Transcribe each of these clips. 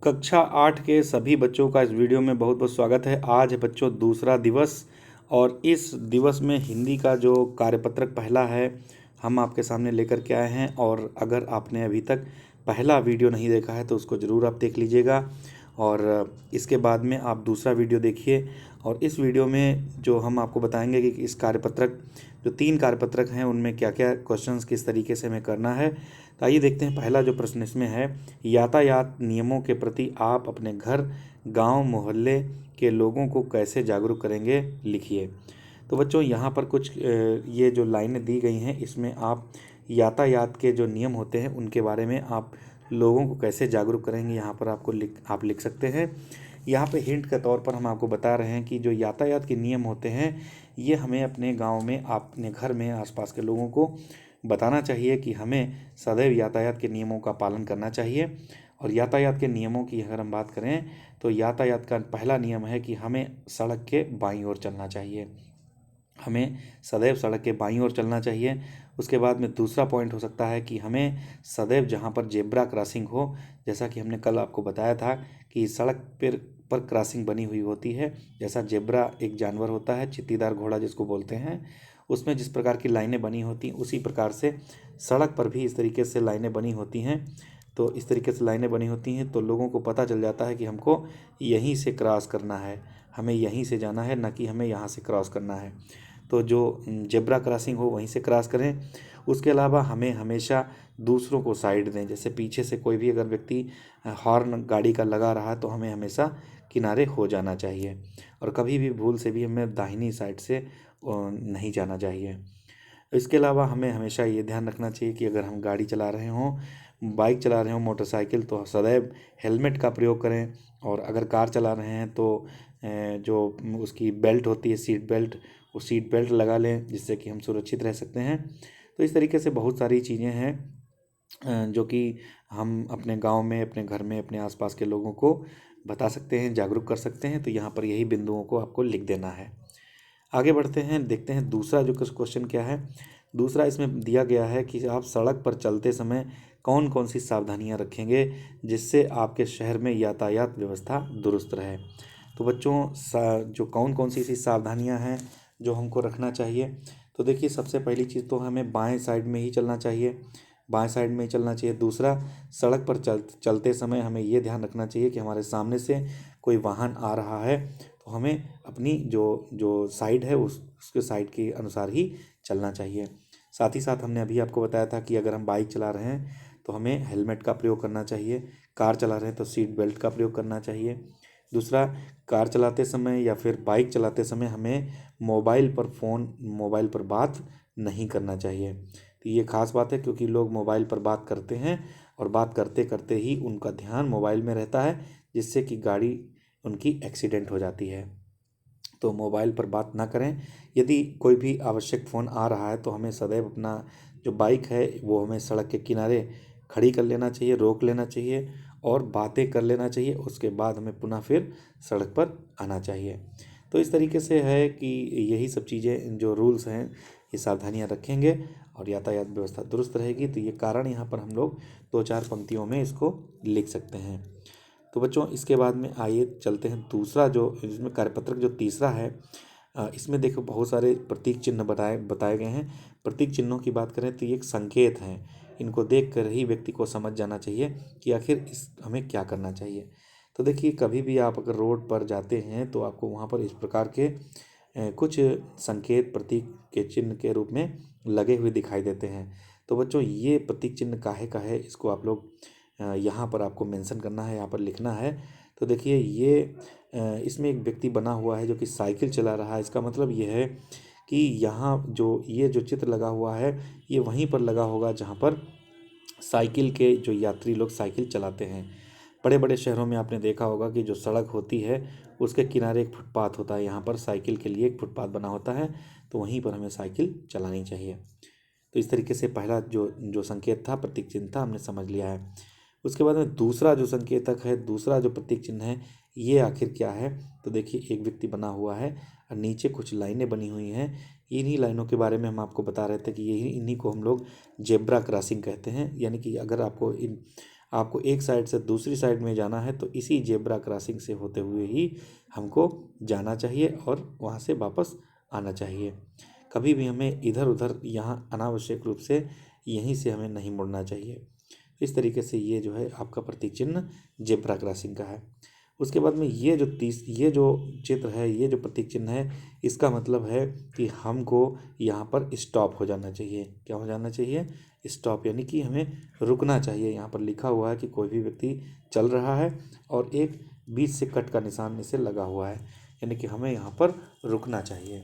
कक्षा 8 के सभी बच्चों का इस वीडियो में बहुत बहुत स्वागत है। आज है बच्चों दूसरा दिवस और इस दिवस में हिंदी का जो कार्यपत्रक पहला है हम आपके सामने लेकर के आए हैं। और अगर आपने अभी तक पहला वीडियो नहीं देखा है तो उसको ज़रूर आप देख लीजिएगा और इसके बाद में आप दूसरा वीडियो देखिए। और इस वीडियो में जो हम आपको बताएंगे कि इस कार्यपत्रक जो 3 कार्यपत्रक हैं उनमें क्या क्या क्वेश्चंस किस तरीके से हमें करना है। तो आइए देखते हैं। पहला जो प्रश्न इसमें है, यातायात नियमों के प्रति आप अपने घर, गांव, मोहल्ले के लोगों को कैसे जागरूक करेंगे, लिखिए। तो बच्चों यहाँ पर कुछ ये जो लाइनें दी गई हैं इसमें आप यातायात के जो नियम होते हैं उनके बारे में आप लोगों को कैसे जागरूक करेंगे, यहाँ पर आप लिख सकते हैं। यहाँ पे हिंट के तौर पर हम आपको बता रहे हैं कि जो यातायात के नियम होते हैं ये हमें अपने गांव में, अपने घर में, आसपास के लोगों को बताना चाहिए कि हमें सदैव यातायात के नियमों का पालन करना चाहिए। और यातायात के नियमों की अगर हम बात करें तो यातायात का पहला नियम है कि हमें सड़क के बाईं ओर चलना चाहिए। हमें सदैव सड़क के बाईं ओर चलना चाहिए। उसके बाद में दूसरा पॉइंट हो सकता है कि हमें सदैव जहाँ पर जेब्रा क्रॉसिंग हो, जैसा कि हमने कल आपको बताया था कि सड़क पर क्रॉसिंग बनी हुई होती है। जैसा जेब्रा एक जानवर होता है, चित्तीदार घोड़ा जिसको बोलते हैं, उसमें जिस प्रकार की लाइनें बनी होती हैं उसी प्रकार से सड़क पर भी इस तरीके से लाइनें बनी होती हैं। तो इस तरीके से लाइनें बनी होती हैं तो लोगों को पता चल जाता है कि हमको यहीं से क्रॉस करना है, हमें यहीं से जाना है, न कि हमें यहाँ से क्रॉस करना है। तो जो जेब्रा क्रॉसिंग हो वहीं से क्रॉस करें। उसके अलावा हमें हमेशा दूसरों को साइड दें। जैसे पीछे से कोई भी अगर व्यक्ति हॉर्न गाड़ी का लगा रहा है तो हमें हमेशा किनारे हो जाना चाहिए और कभी भी भूल से भी हमें दाहिनी साइड से नहीं जाना चाहिए। इसके अलावा हमें हमेशा ये ध्यान रखना चाहिए कि अगर हम गाड़ी चला रहे हों, बाइक चला रहे हों, मोटरसाइकिल, तो सदैव हेलमेट का प्रयोग करें। और अगर कार चला रहे हैं तो जो उसकी बेल्ट होती है, सीट बेल्ट, वो सीट बेल्ट लगा लें जिससे कि हम सुरक्षित रह सकते हैं। तो इस तरीके से बहुत सारी चीज़ें हैं जो कि हम अपने गांव में, अपने घर में, अपने आसपास के लोगों को बता सकते हैं, जागरूक कर सकते हैं। तो यहाँ पर यही बिंदुओं को आपको लिख देना है। आगे बढ़ते हैं, देखते हैं दूसरा जो क्वेश्चन क्या है। दूसरा इसमें दिया गया है कि आप सड़क पर चलते समय कौन कौन सी सावधानियां रखेंगे जिससे आपके शहर में यातायात व्यवस्था दुरुस्त रहे। तो बच्चों जो कौन कौन सी ऐसी सावधानियां हैं जो हमको रखना चाहिए, तो देखिए सबसे पहली चीज़ तो हमें बाएं साइड में ही चलना चाहिए, बाएं साइड में ही चलना चाहिए। दूसरा, सड़क पर चलते समय हमें ये ध्यान रखना चाहिए कि हमारे सामने से कोई वाहन आ रहा है तो हमें अपनी जो जो साइड है उसके साइड के अनुसार ही चलना चाहिए। साथ ही साथ हमने अभी आपको बताया था कि अगर हम बाइक चला रहे हैं तो हमें हेलमेट का प्रयोग करना चाहिए, कार चला रहे हैं तो सीट बेल्ट का प्रयोग करना चाहिए। दूसरा, कार चलाते समय या फिर बाइक चलाते समय हमें मोबाइल पर बात नहीं करना चाहिए। तो ये खास बात है क्योंकि लोग मोबाइल पर बात करते हैं और बात करते करते ही उनका ध्यान मोबाइल में रहता है जिससे कि गाड़ी उनकी एक्सीडेंट हो जाती है। तो मोबाइल पर बात ना करें। यदि कोई भी आवश्यक फ़ोन आ रहा है तो हमें सदैव अपना जो बाइक है वो हमें सड़क के किनारे खड़ी कर लेना चाहिए, रोक लेना चाहिए और बातें कर लेना चाहिए। उसके बाद हमें पुनः फिर सड़क पर आना चाहिए। तो इस तरीके से है कि यही सब चीज़ें जो रूल्स हैं ये सावधानियां रखेंगे और यातायात व्यवस्था दुरुस्त रहेगी। तो ये कारण यहाँ पर हम लोग 2-4 पंक्तियों में इसको लिख सकते हैं। तो बच्चों इसके बाद में आइए चलते हैं दूसरा जो इसमें कार्यपत्रक जो तीसरा है। इसमें देखो बहुत सारे प्रतीक चिन्ह बताए गए हैं। प्रतीक चिन्हों की बात करें तो ये एक संकेत हैं। इनको देख कर ही व्यक्ति को समझ जाना चाहिए कि आखिर इस हमें क्या करना चाहिए। तो देखिए कभी भी आप अगर रोड पर जाते हैं तो आपको वहाँ पर इस प्रकार के कुछ संकेत प्रतीक के चिन्ह के रूप में लगे हुए दिखाई देते हैं। तो बच्चों ये प्रतीक चिन्ह काहे का है, इसको आप लोग यहाँ पर आपको मेंशन करना है, यहाँ पर लिखना है। तो देखिए ये इसमें एक व्यक्ति बना हुआ है जो कि साइकिल चला रहा है। इसका मतलब ये है कि यहाँ जो ये जो चित्र लगा हुआ है ये वहीं पर लगा होगा जहाँ पर साइकिल के जो यात्री लोग साइकिल चलाते हैं। बड़े बड़े शहरों में आपने देखा होगा कि जो सड़क होती है उसके किनारे एक फुटपाथ होता है। यहाँ पर साइकिल के लिए एक फुटपाथ बना होता है तो वहीं पर हमें साइकिल चलानी चाहिए। तो इस तरीके से पहला जो जो संकेत था, प्रतीक चिन्ह था, हमने समझ लिया है। उसके बाद में दूसरा जो संकेतक है, दूसरा जो प्रतीक चिन्ह है, ये आखिर क्या है। तो देखिए एक व्यक्ति बना हुआ है और नीचे कुछ लाइनें बनी हुई हैं। इन्हीं लाइनों के बारे में हम आपको बता रहे थे कि इन्हीं को हम लोग जेब्रा क्रॉसिंग कहते हैं। यानी कि अगर आपको आपको एक साइड से दूसरी साइड में जाना है तो इसी जेब्रा क्रॉसिंग से होते हुए ही हमको जाना चाहिए और वहाँ से वापस आना चाहिए। कभी भी हमें इधर उधर यहाँ अनावश्यक रूप से यहीं से हमें नहीं मुड़ना चाहिए। इस तरीके से ये जो है आपका प्रतीक चिन्ह जेब्रा क्रॉसिंग का है। उसके बाद में ये जो चित्र है, ये जो प्रतीक चिन्ह है, इसका मतलब है कि हमको यहाँ पर स्टॉप हो जाना चाहिए। क्या हो जाना चाहिए? स्टॉप, यानी कि हमें रुकना चाहिए। यहाँ पर लिखा हुआ है कि कोई भी व्यक्ति चल रहा है और एक बीच से कट का निशान इसे लगा हुआ है, यानी कि हमें यहाँ पर रुकना चाहिए।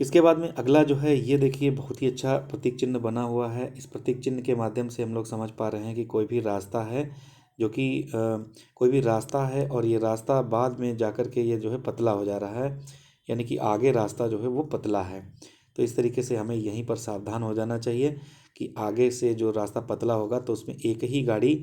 इसके बाद में अगला जो है, ये देखिए बहुत ही अच्छा प्रतीक चिन्ह बना हुआ है। इस प्रतीक चिन्ह के माध्यम से हम लोग समझ पा रहे हैं कि कोई भी रास्ता है जो कि कोई भी रास्ता है और ये रास्ता बाद में जाकर के ये जो है पतला हो जा रहा है, यानी कि आगे रास्ता जो है वो पतला है। तो इस तरीके से हमें यहीं पर सावधान हो जाना चाहिए कि आगे से जो रास्ता पतला होगा तो उसमें एक ही गाड़ी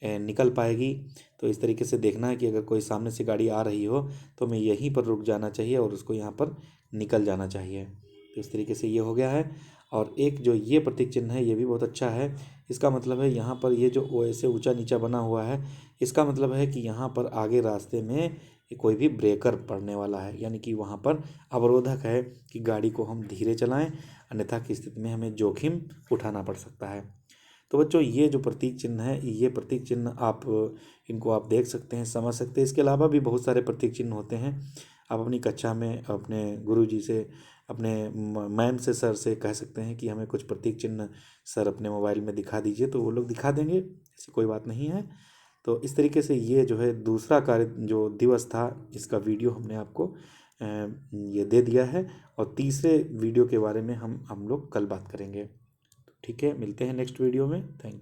निकल पाएगी। तो इस तरीके से देखना है कि अगर कोई सामने से गाड़ी आ रही हो तो हमें यहीं पर रुक जाना चाहिए और उसको यहाँ पर निकल जाना चाहिए। तो इस तरीके से ये हो गया है। और एक जो ये प्रतीक चिन्ह है, ये भी बहुत अच्छा है। इसका मतलब है यहाँ पर ये जो ऐसे ऊंचा नीचा बना हुआ है, इसका मतलब है कि यहाँ पर आगे रास्ते में कोई भी ब्रेकर पड़ने वाला है, यानी कि वहाँ पर अवरोधक है कि गाड़ी को हम धीरे चलाएं, अन्यथा की स्थिति में हमें जोखिम उठाना पड़ सकता है। तो बच्चों, ये जो प्रतीक चिन्ह है, ये प्रतीक चिन्ह इनको आप देख सकते हैं, समझ सकते हैं। इसके अलावा भी बहुत सारे प्रतीक चिन्ह होते हैं। आप अपनी कक्षा में अपने गुरुजी से, अपने मैम से, सर से कह सकते हैं कि हमें कुछ प्रतीक चिन्ह सर अपने मोबाइल में दिखा दीजिए, तो वो लोग दिखा देंगे, ऐसी कोई बात नहीं है। तो इस तरीके से ये जो है दूसरा कार्य जो दिवस था, इसका वीडियो हमने आपको ये दे दिया है। और तीसरे वीडियो के बारे में हम लोग कल बात करेंगे। ठीक है, मिलते हैं नेक्स्ट वीडियो में। Thank you.